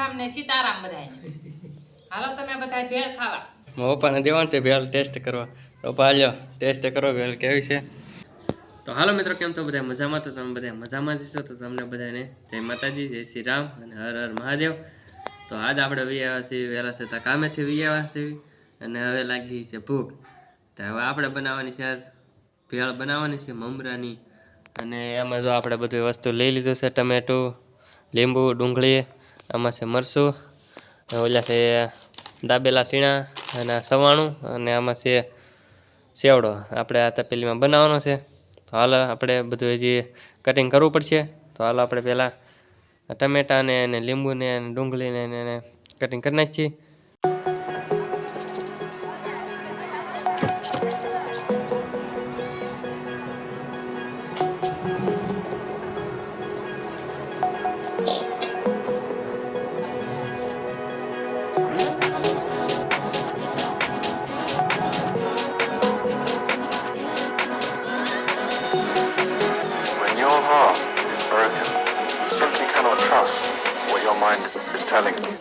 રામ ને સીતારામ બધાને. હાલો તમે બધા ભેળ ખાવા. મારા પપ્પાને દેવાનું છે ભેળ ટેસ્ટ કરવા. તો પાલ્યો ટેસ્ટ કરો ભેળ કેવી છે. તો હાલો મિત્રો, કેમ તો બધા મજામાં? તો તમે બધા મજામાં જ છો. તો તમને બધાને જય માતાજી, જય શ્રી રામ અને હર હર મહાદેવ. તો આજ આપણે વી આવ્યા છીએ વહેલા છતાં કામેથી વી આવ્યા છીએ અને હવે લાગી છે ભૂખ. તો હવે આપણે બનાવવાની છે આજ ભેળ બનાવવાની છે મમરાની. અને એમાં જો આપણે બધી વસ્તુ લઈ લીધું છે, ટમેટું, લીંબુ, ડુંગળી, આમાં છે મરચું, ઓલા છે દાબેલા સીણા અને સવાણું, અને આમાં છે સેવડો. આપણે આ તપેલીમાં બનાવવાનો છે. તો હાલ આપણે બધું હજી કટિંગ કરવું પડશે. તો હાલ આપણે પહેલાં ટમેટાને અને લીંબુને અને ડુંગળીને એને કટિંગ કરી નાખીએ. Your heart is broken. You simply cannot trust what your mind is telling you.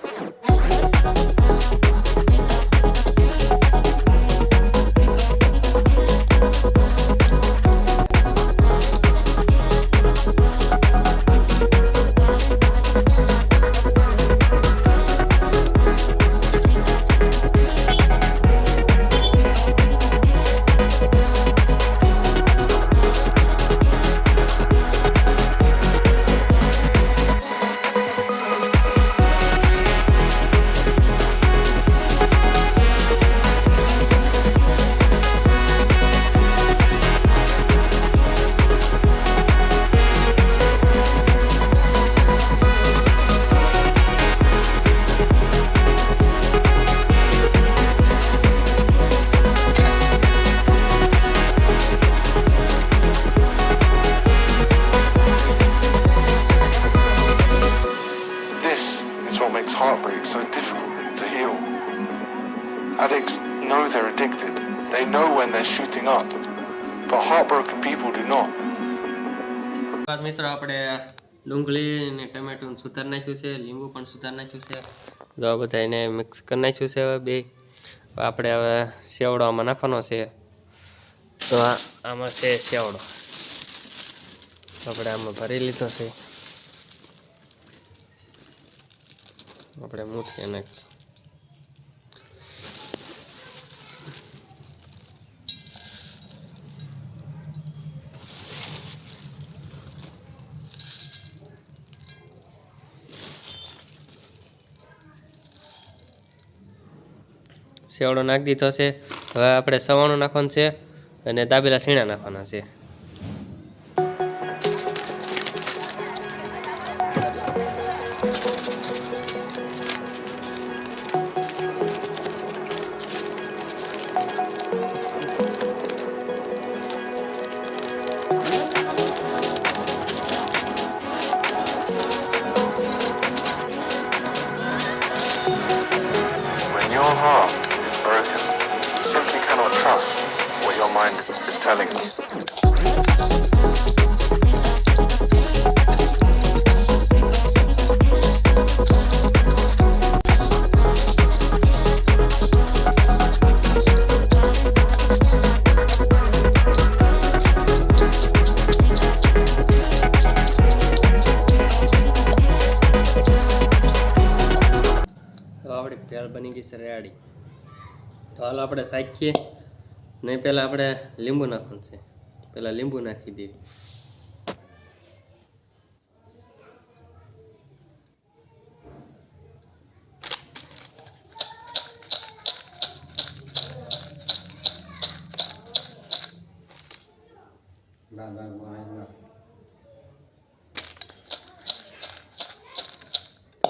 What makes heartbreak so difficult to heal. Addicts know they're addicted. They know when they're shooting up. But heartbroken people do not. મિત્રો, આપણે ડુંગળી અને ટમેટું સુધારી નાખ્યું છે, લીંબુ પણ સુધારી નાખ્યું છે. જો બધા એને મિક્સ કરી નાખ્યું છે. હવે બે આપણે હવે સેવડો આમાં નાખવાનો છે. તો આમાં છે સેવડો આપણે આમાં ભરી લીધો છે. આપણે મૂઠીએ નાખીએ. સેવડો નાખી દીધો છે. હવે આપણે સવાણું નાખવાનું છે અને દાબેલા સીણા નાખવાના છે. When your heart is broken, you simply cannot trust what your mind is telling you. આપણી ભેળ બની ગઈ છે રેડી. તો હાલ આપણે શાકીએ. નહીં પહેલાં આપણે લીંબુ નાખવાનું છે. પહેલાં લીંબુ નાખી દઈએ.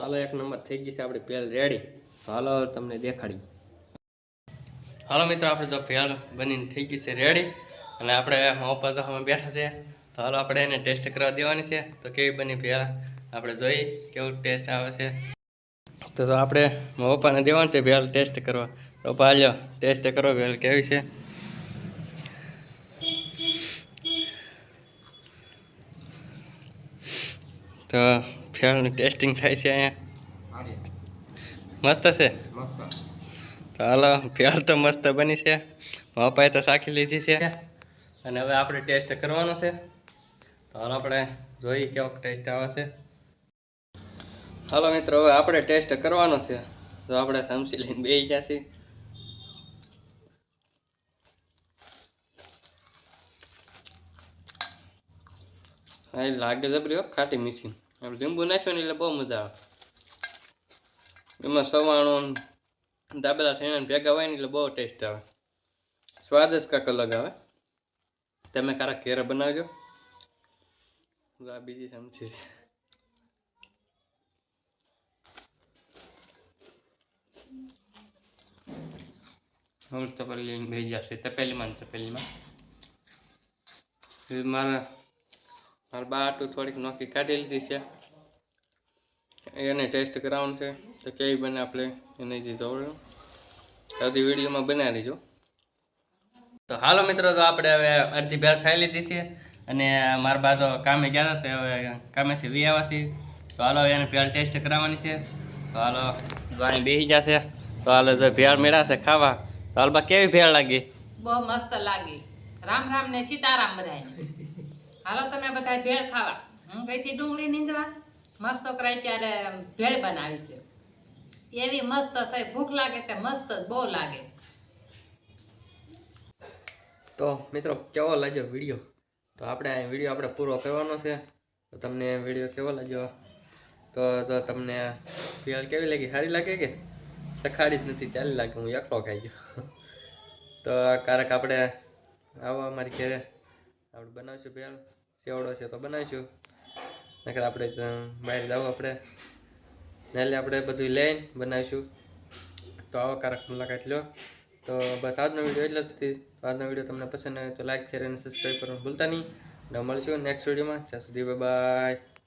હાલો, એક નંબર થઈ ગઈ છે આપણી ભેળ રેડી. તો હાલો તમને દેખાડી. હાલો મિત્રો, આપણે જો ભેળ બનીને થઈ ગઈ છે રેડી. અને આપણે ઉપર જો અમે બેઠા છે. તો હાલો આપણે એને ટેસ્ટ કરવા દેવાની છે. તો કેવી બની ભેળ આપણે જોઈ કેવું ટેસ્ટ આવે છે. તો આપણે મારા પપ્પાને દેવાનું છે ભેળ ટેસ્ટ કરવા. તો પપ્પા લ્યો ટેસ્ટ કરો ભેળ કેવી છે. તો ભેળનું ટેસ્ટિંગ થાય છે અહીંયા. મસ્ત છે. મસ્ત. તો હાલો ભેળ તો મસ્ત બની છે. પપ્પાએ તો શાખી લીધી છે અને હવે આપણે ટેસ્ટ કરવાનો છે. તો હાલો આપણે જોઈએ કેવો ટેસ્ટ આવે છે. હાલો મિત્રો હવે આપણે ટેસ્ટ કરવાનો છે. તો આપણે સમસી લઈને બેસી ગયા છીએ. હા એ લાગે જબરી હો, ખાટી મીઠી. આપણે લીંબુ નાખ્યું ને એટલે બહુ મજા આવે. એમાં સવાણું દાબેલા શેણા ભેગા હોય ને એટલે બહુ ટેસ્ટ આવે. સ્વાદ જ કાંઈક અલગ આવે. તમે ક્યારેક ઘેરે બનાવજો. આ બીજી સમસી છે. હવે તપેલી લઈને બેસી જશે. તપેલીમાં મારા બાટું થોડીક નોખી કાઢી લીધી છે. એને ટેસ્ટ કરાવવાનું છે. તો કેવી બને આપણે એને જે જોડે સૌથી વિડીયોમાં બનાવી દઈજો. તો હાલો મિત્રો, તો આપણે હવે અડધી ભેળ ખાઈ લીધી હતી અને મારા બા તો કામે ગયા હતા. તો હવે કામેથી વી આવ્યા છીએ. તો હાલો એને ભેળ ટેસ્ટ કરાવવાની છે. તો હાલો વાણી બેસી જશે. તો હાલો જો ભેળ મેળાશે ખાવા. તો હાલ બા કેવી ભેળ લાગી? બહુ મસ્ત લાગી. રામ રામ ને સીતારામ બધાને. હાલો તમે બધા ભેળ ખાવા. હું ગઈ હતી ડુંગળી નીંદવા. મારા છોકરાએ ત્યારે ભેળ બનાવી છે. એવી મસ્ત થઈ. ભૂખ લાગે તે મસ્ત બહુ લાગે. તો મિત્રો કેવો લાગ્યો વિડીયો? તો આપણે આ વિડીયો આપણે પૂરો કરવાનો છે. તો તમને વિડીયો કેવો લાગ્યો? તો જો તમને ભેળ કેવી લાગી? સારી લાગે કે સખાડી જ નથી ચાલી લાગે? હું એકલો ખાઈ ગયો. તો ક્યારેક આપણે આવો અમારી ઘરે, આપણે બનાવીશું ભેળ. સેવડો છે તો બનાવીશું. નકર આપણે બહાર જાવ આપણે નાલે આપણે બધું લઈને બનાવીશું. તો આવો ક્યારેક મુલાકાત લો. તો બસ આજનો વિડીયો એટલો જ હતી. આજનો વિડીયો તમને પસંદ આવે તો લાઈક શેર અને સબસ્ક્રાઈબ કરવાનું ભૂલતા નહીં. અને મળશું નેક્સ્ટ વિડીયોમાં. ત્યાં સુધી બાય બાય.